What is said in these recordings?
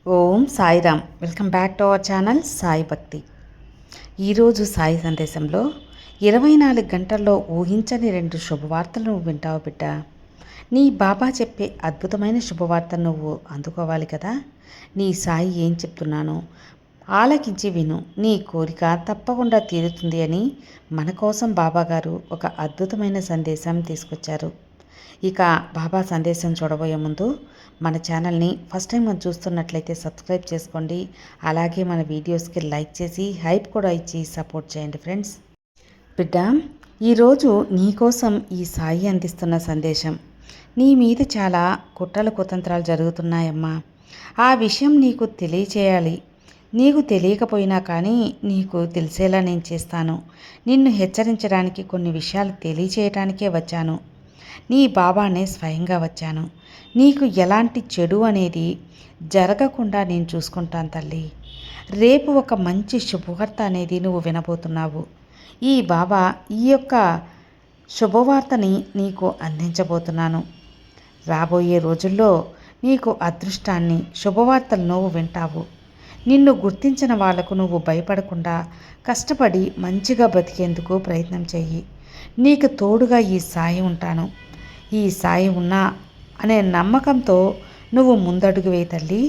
Om Sairam. Welcome back to our channel Sai Bhakti. ఈరోజు సాయి సందేశంలో 24 గంటల్లో ఊహించని 2 శుభవార్తలు నువ్వు వింటావు బిడ్డ. నీ బాబా చెప్పే అద్భుతమైన శుభవార్తను నువ్వు అందుకోవాలి కదా. నీ సాయి ఏం చెప్తున్నానో ఆలకించి విను. నీ కోరిక తప్పకుండా తీరుతుంది అని మన కోసం బాబాగారు ఒక అద్భుతమైన సందేశం తీసుకొచ్చారు. ఇక బాబా సందేశం చూడబోయే ముందు మన ఛానల్ని ఫస్ట్ టైం మనం చూస్తున్నట్లయితే సబ్స్క్రైబ్ చేసుకోండి. అలాగే మన వీడియోస్కి లైక్ చేసి హైప్ కూడా ఇచ్చి సపోర్ట్ చేయండి ఫ్రెండ్స్. బిడ్డ, ఈరోజు నీకోసం ఈ సాయి అందిస్తున్న సందేశం. నీ మీద చాలా కుట్రల కుతంత్రాలు జరుగుతున్నాయమ్మా. ఆ విషయం నీకు తెలియచేయాలి. నీకు తెలియకపోయినా కానీ నీకు తెలిసేలా నేను చేస్తాను. నిన్ను హెచ్చరించడానికి కొన్ని విషయాలు తెలియచేయటానికే వచ్చాను. నీ బాబానే స్వయంగా వచ్చాను. నీకు ఎలాంటి చెడు అనేది జరగకుండా నేను చూసుకుంటాను తల్లి. రేపు ఒక మంచి శుభవార్త అనేది నువ్వు వినబోతున్నావు. ఈ బాబా ఈ యొక్క శుభవార్తని నీకు అందించబోతున్నాను. రాబోయే రోజుల్లో నీకు అదృష్టాన్ని, శుభవార్తలు నువ్వు వింటావు. నిన్ను గుర్తించిన వాళ్లకు నువ్వు భయపడకుండా కష్టపడి మంచిగా బతికేందుకు ప్రయత్నం చెయ్యి. నీకు తోడుగా ఈ సాయి ఉంటాను. ఈ సాయి ఉన్నా అనే నమ్మకంతో నువ్వు ముందడుగు వేయి తల్లి.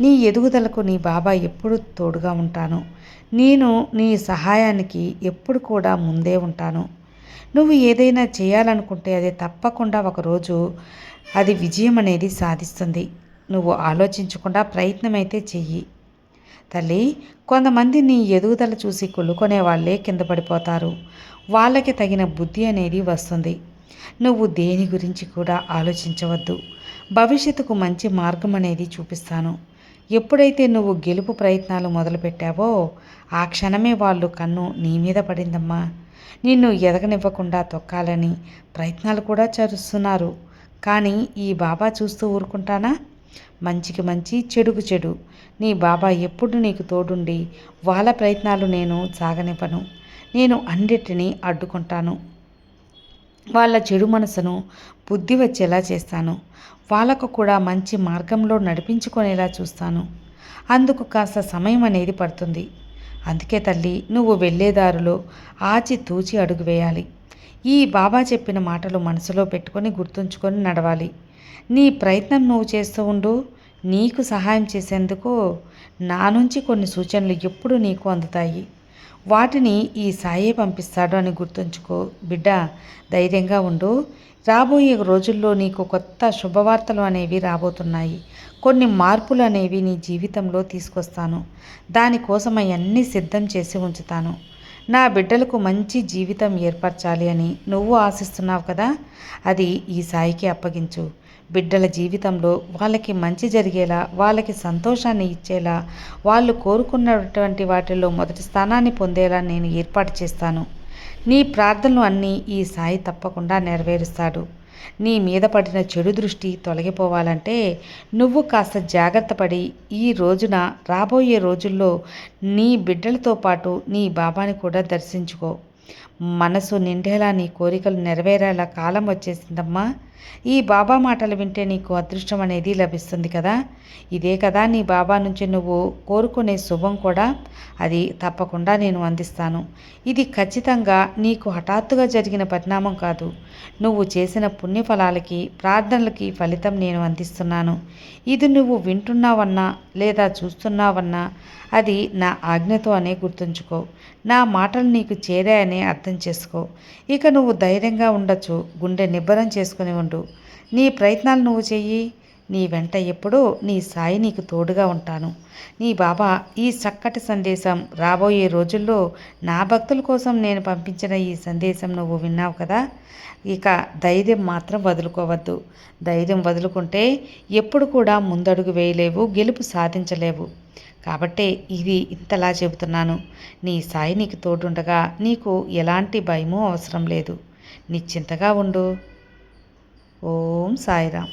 నీ ఎదుగుదలకు నీ బాబా ఎప్పుడు తోడుగా ఉంటాను. నేను నీ సహాయానికి ఎప్పుడు కూడా ముందే ఉంటాను. నువ్వు ఏదైనా చేయాలనుకుంటే అది తప్పకుండా ఒకరోజు అది విజయం అనేది సాధిస్తుంది. నువ్వు ఆలోచించకుండా ప్రయత్నం అయితే చెయ్యి తల్లి. కొంతమంది నీ ఎదుగుదల చూసి కొలుకొనే వాళ్ళే కింద పడిపోతారు. వాళ్ళకి తగిన బుద్ధి అనేది వస్తుంది. నువ్వు దేని గురించి కూడా ఆలోచించవద్దు. భవిష్యత్తుకు మంచి మార్గం అనేది చూపిస్తాను. ఎప్పుడైతే నువ్వు గెలుపు ప్రయత్నాలు మొదలుపెట్టావో ఆ క్షణమే వాళ్ళు కన్ను నీ మీద పడిందమ్మా. నిన్ను ఎదగనివ్వకుండా తొక్కాలని ప్రయత్నాలు కూడా చేస్తున్నారు. కానీ ఈ బాబా చూస్తూ ఊరుకుంటానా? మంచికి మంచి, చెడుకు చెడు. నీ బాబా ఎప్పుడు నీకు తోడుండి వాళ్ళ ప్రయత్నాలు నేను సాగనివ్వను. నేను అన్నిటినీ అడ్డుకుంటాను. వాళ్ళ చెడు మనసును బుద్ధి వచ్చేలా చేస్తాను. వాళ్ళకు కూడా మంచి మార్గంలో నడిపించుకునేలా చూస్తాను. అందుకు కాస్త సమయం అనేది పడుతుంది. అందుకే తల్లి, నువ్వు వెళ్ళేదారిలో ఆచితూచి అడుగు వేయాలి. ఈ బాబా చెప్పిన మాటలు మనసులో పెట్టుకొని గుర్తుంచుకొని నడవాలి. నీ ప్రయత్నం నువ్వు చేస్తూ ఉండు. నీకు సహాయం చేసేందుకు నా నుంచి కొన్ని సూచనలు ఎప్పుడు నీకు అందుతాయి. వాటిని ఈ సాయే పంపిస్తాడు అని గుర్తుంచుకో బిడ్డ. ధైర్యంగా ఉండు. రాబోయే రోజుల్లో నీకు కొత్త శుభవార్తలు అనేవి రాబోతున్నాయి. కొన్ని మార్పులు అనేవి నీ జీవితంలో తీసుకొస్తాను. దానికోసం అవన్నీ సిద్ధం చేసి ఉంచుతాను. నా బిడ్డలకు మంచి జీవితం ఏర్పరచాలి అని నువ్వు ఆశిస్తున్నావు కదా. అది ఈ సాయికి అప్పగించు. బిడ్డల జీవితంలో వాళ్ళకి మంచి జరిగేలా, వాళ్ళకి సంతోషాన్ని ఇచ్చేలా, వాళ్ళు కోరుకున్నటువంటి వాటిల్లో మొదటి స్థానాన్ని పొందేలా నేను ఏర్పాటు చేస్తాను. నీ ప్రార్థనలు అన్నీ ఈ సాయి తప్పకుండా నెరవేరుస్తాడు. నీ మీద పడిన చెడు దృష్టి తొలగిపోవాలంటే నువ్వు కాస్త జాగ్రత్త పడి ఈ రోజున రాబోయే రోజుల్లో నీ బిడ్డలతో పాటు నీ బాబాని కూడా దర్శించుకో. మనసు నిండేలా, నీ కోరికలు నెరవేరేలా కాలం వచ్చేసిందమ్మా. ఈ బాబా మాటలు వింటే నీకు అదృష్టం అనేది లభిస్తుంది కదా. ఇదే కదా నీ బాబా నుంచి నువ్వు కోరుకునే శుభం కూడా. అది తప్పకుండా నేను అందిస్తాను. ఇది ఖచ్చితంగా నీకు హఠాత్తుగా జరిగిన పరిణామం కాదు. నువ్వు చేసిన పుణ్యఫలాలకి, ప్రార్థనలకి ఫలితం నేను అందిస్తున్నాను. ఇది నువ్వు వింటున్నావన్నా లేదా చూస్తున్నావన్నా అది నా ఆజ్ఞతో అనే గుర్తుంచుకో. నా మాటలు నీకు చేరాయనే అర్థం చేసుకో. ఇక నువ్వు ధైర్యంగా ఉండొచ్చు. గుండె నిబ్బరం చేసుకుని ఉండు. నీ ప్రయత్నాలు నువ్వు చెయ్యి. నీ వెంట ఎప్పుడూ నీ సాయి నీకు తోడుగా ఉంటాను. నీ బాబా ఈ చక్కటి సందేశం రాబోయే రోజుల్లో నా భక్తుల కోసం నేను పంపించిన ఈ సందేశం నువ్వు విన్నావు కదా. ఇక ధైర్యం మాత్రం వదులుకోవద్దు. ధైర్యం వదులుకుంటే ఎప్పుడు కూడా ముందడుగు వేయలేవు, గెలుపు సాధించలేవు. కాబట్టే ఇది ఇంతలా చెబుతున్నాను. నీ సాయి నీకు తోడుండగా నీకు ఎలాంటి భయమూ అవసరం లేదు. నిశ్చింతగా ఉండు. ఓం సాయిరామ్.